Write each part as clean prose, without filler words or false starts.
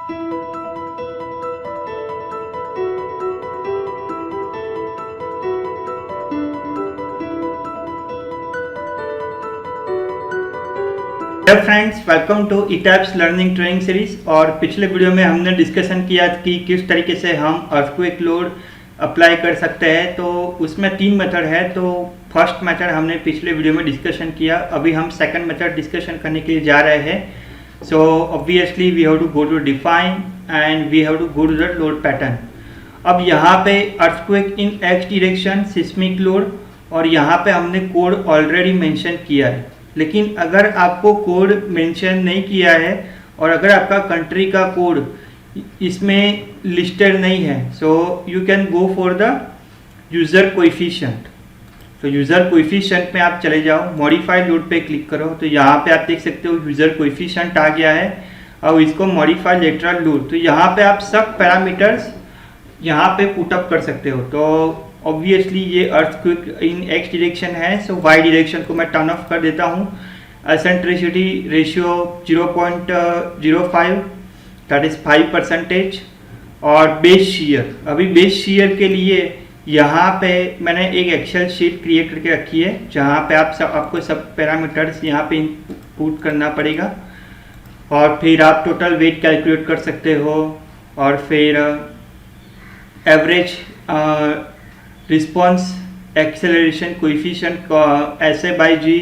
Hello friends, welcome to ईटैप्स learning training series. और पिछले वीडियो में हमने डिस्कशन किया कि किस तरीके से हम अर्थक्वेक लोड अप्लाई कर सकते हैं। तो उसमें 3 मेथड है। तो फर्स्ट मेथड हमने पिछले वीडियो में डिस्कशन किया, अभी हम सेकंड मेथड डिस्कशन करने के लिए जा रहे हैं। So obviously we have to go to define and we have to go to the load pattern. अब यहाँ पे earthquake in X direction, seismic load, और यहाँ पे हमने कोड ऑलरेडी मेंशन किया है। लेकिन अगर आपको कोड मेंशन नहीं किया है और अगर आपका कंट्री का कोड इसमें लिस्टेड नहीं है, so you can go for the user coefficient. तो यूज़र कोएफिशिएंट में आप चले जाओ, मॉडिफाई लोड पे क्लिक करो, तो यहाँ पे आप देख सकते हो यूज़र कोएफिशिएंट आ गया है। अब इसको मॉडिफाई लेटरल लोड, तो यहाँ पे आप सब पैरामीटर्स यहाँ पे पुटअप कर सकते हो। तो ऑब्वियसली ये अर्थक्वेक इन एक्स डायरेक्शन है, सो वाई डायरेक्शन को मैं टर्न ऑफ कर देता हूँ। Eccentricity ratio 0.05, that is 5%। और बेस शीयर, अभी बेस शीयर के लिए यहाँ पे मैंने एक एक्सेल शीट क्रिएट करके रखी है, जहाँ पे आपको सब पैरामीटर्स यहाँ पे इनपुट करना पड़ेगा। और फिर आप टोटल वेट कैलकुलेट कर सकते हो, और फिर एवरेज रिस्पॉन्स एक्सेलरेशन कोएफिशिएंट ऐसे बाय जी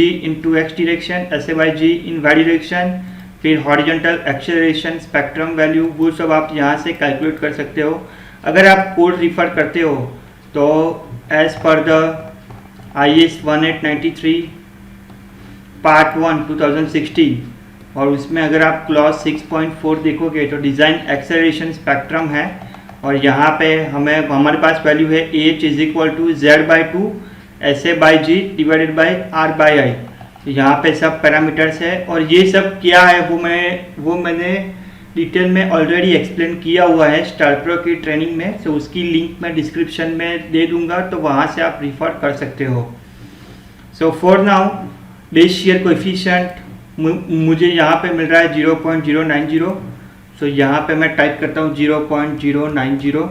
इनटू एक्स डायरेक्शन, ऐसे बाय जी इन वाई डायरेक्शन, फिर हॉरिजॉन्टल एक्सेलरेशन, स्पेक्ट्रम वैल्यू, वो सब आप यहाँ से कैलकुलेट कर सकते हो। अगर आप कोड रिफर करते हो तो as per the IS 1893 part 1 2016, और उसमें अगर आप क्लॉज 6.4 देखोगे तो डिज़ाइन एक्सेलरेशन स्पेक्ट्रम है, और यहाँ पे हमारे पास वैल्यू है H is equal to Z/2 SA/G divided by R/I। तो यहाँ पे सब पैरामीटर्स है, और ये सब क्या है वो मैंने डिटेल में ऑलरेडी एक्सप्लेन किया हुआ है स्टारप्रो की ट्रेनिंग में। तो उसकी लिंक मैं डिस्क्रिप्शन में दे दूंगा, तो वहाँ से आप रिफर कर सकते हो। So for now base shear coefficient मुझे यहाँ पे मिल रहा है 0.090। सो यहाँ पे मैं टाइप करता हूँ 0.090।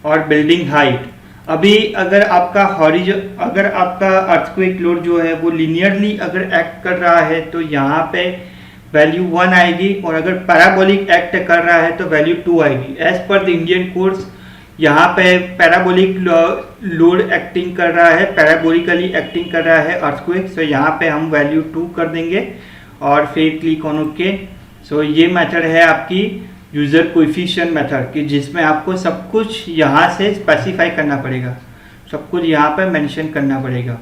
और बिल्डिंग हाइट, अभी अगर आपका अर्थक्वेक लोड जो है वो लीनियरली अगर एक्ट कर रहा है तो यहाँ पे वैल्यू 1 आएगी, और अगर पैराबोलिक एक्ट कर रहा है तो वैल्यू 2 आएगी। As per the Indian codes यहाँ पे पैराबोलिक लोड एक्टिंग कर रहा है, पैराबोलिकली एक्टिंग कर रहा है अर्थक्वेक। सो यहाँ पे हम वैल्यू 2 कर देंगे और फिर क्लिक ऑन ओके। सो ये मेथड है आपकी यूज़र कोएफिशिएंट मेथड, कि जिसमें आपको सब कुछ यहाँ से स्पेसिफाई करना पड़ेगा, सब कुछ यहाँ पे मेंशन करना पड़ेगा।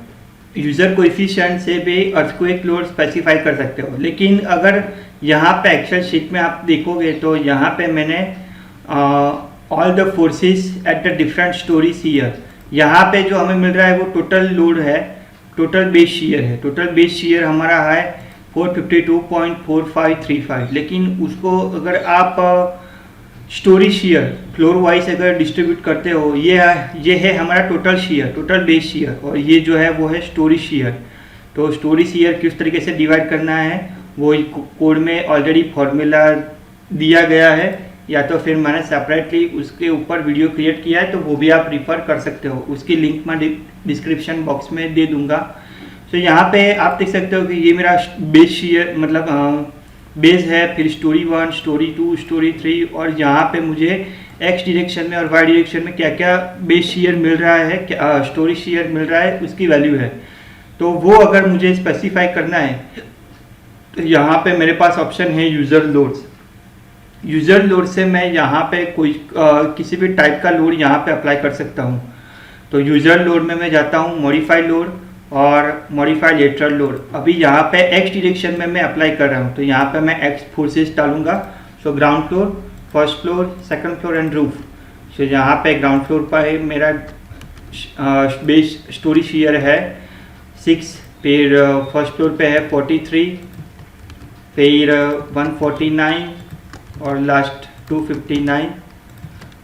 यूज़र कोएफिशिएंट से भी अर्थक्वेक लोड स्पेसिफाई कर सकते हो। लेकिन अगर यहाँ पे एक्सेल शीट में आप देखोगे तो यहाँ पे मैंने all the forces at the different stories here, यहाँ पे जो हमें मिल रहा है वो टोटल लोड है, टोटल बेस शीयर है। टोटल बेस शीयर हमारा है 452.4535। लेकिन उसको अगर आप स्टोरी शेयर फ्लोर वाइज अगर डिस्ट्रीब्यूट करते हो, ये है हमारा total share, total base share, और ये जो है वो है स्टोरी शेयर। तो स्टोरी शेयर किस तरीके से डिवाइड करना है वो कोड में ऑलरेडी फॉर्मूला दिया गया है, या तो फिर मैंने सेपरेटली उसके ऊपर वीडियो क्रिएट किया है, तो वो भी आप रिफ़र कर सकते हो। उसकी लिंक मैं डिस्क्रिप्शन बॉक्स में दे दूंगा। तो यहाँ पे आप देख सकते हो कि ये मेरा बेस शेयर मतलब बेस है, फिर स्टोरी 1, स्टोरी 2, स्टोरी 3, और यहाँ पे मुझे एक्स डायरेक्शन में और वाई डायरेक्शन में क्या क्या बेस शेयर मिल रहा है, क्या स्टोरी शेयर मिल रहा है, उसकी वैल्यू है। तो वो अगर मुझे स्पेसिफाई करना है तो यहाँ पे मेरे पास ऑप्शन है यूज़र लोड्स। यूज़र लोड से मैं यहाँ पे कोई किसी भी टाइप का लोड यहाँ पे अप्लाई कर सकता हूँ। तो यूज़र लोड में मैं जाता हूँ मॉडिफाई लोड और मॉडिफाई लेटरल लोड। अभी यहाँ पे एक्स डायरेक्शन में मैं अप्लाई कर रहा हूँ, तो यहाँ पे मैं एक्स फोर्सेस डालूंगा। So ground floor, first floor, second floor and roof. So यहाँ पे ग्राउंड फ्लोर पर मेरा बेस स्टोरी शेयर है 6, फिर फर्स्ट फ्लोर पे है 43, फिर 149 और लास्ट 259,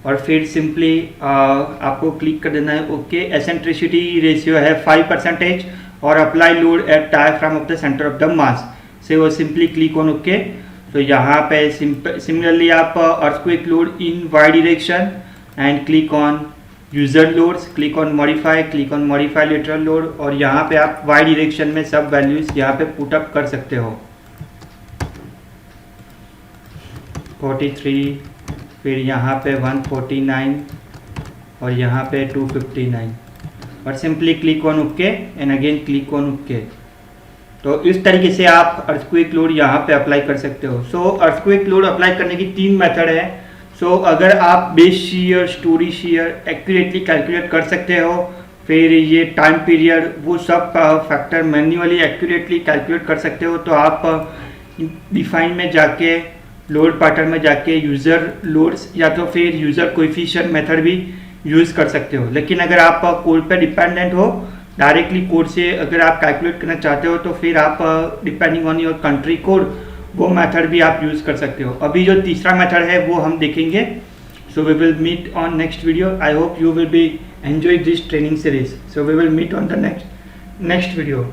और फिर सिंपली आपको क्लिक कर देना है ओके। एसेंट्रिसिटी रेशियो है 5% और apply load at diaphragm of the centre of the mass से वो सिंपली क्लिक ऑन ओके। तो यहाँ पे सिमिलरली आप earthquake load in Y direction and click on user loads, click on modify lateral load, और यहाँ पे आप वाई डायरेक्शन में सब वैल्यूज यहाँ पे पुट अप कर सकते हो। 43, फिर यहाँ पे 149 और यहाँ पे 259, और simply click on okay and again click on okay. तो इस तरीके से आप अर्थक्वेक लोड यहाँ पे अप्लाई कर सकते हो। सो अर्थक्वेक लोड अप्लाई करने की 3 मेथड है। सो अगर आप base shear, story shear accurately calculate कर सकते हो, फिर ये टाइम पीरियड वो सब फैक्टर मैन्युअली एक्यूरेटली कैलकुलेट कर सकते हो, तो आप डिफाइन में जाके लोड पैटर्न में जाके यूज़र लोड्स या तो फिर यूज़र कोएफिशिएंट मेथड भी यूज़ कर सकते हो। लेकिन अगर आप कोड पे डिपेंडेंट हो, डायरेक्टली कोड से अगर आप कैलकुलेट करना चाहते हो, तो फिर आप depending on your country code वो मेथड भी आप यूज़ कर सकते हो। अभी जो तीसरा मेथड है वो हम देखेंगे। So we will meet on next video. I hope you will be enjoy this training series. So we will meet on the next video.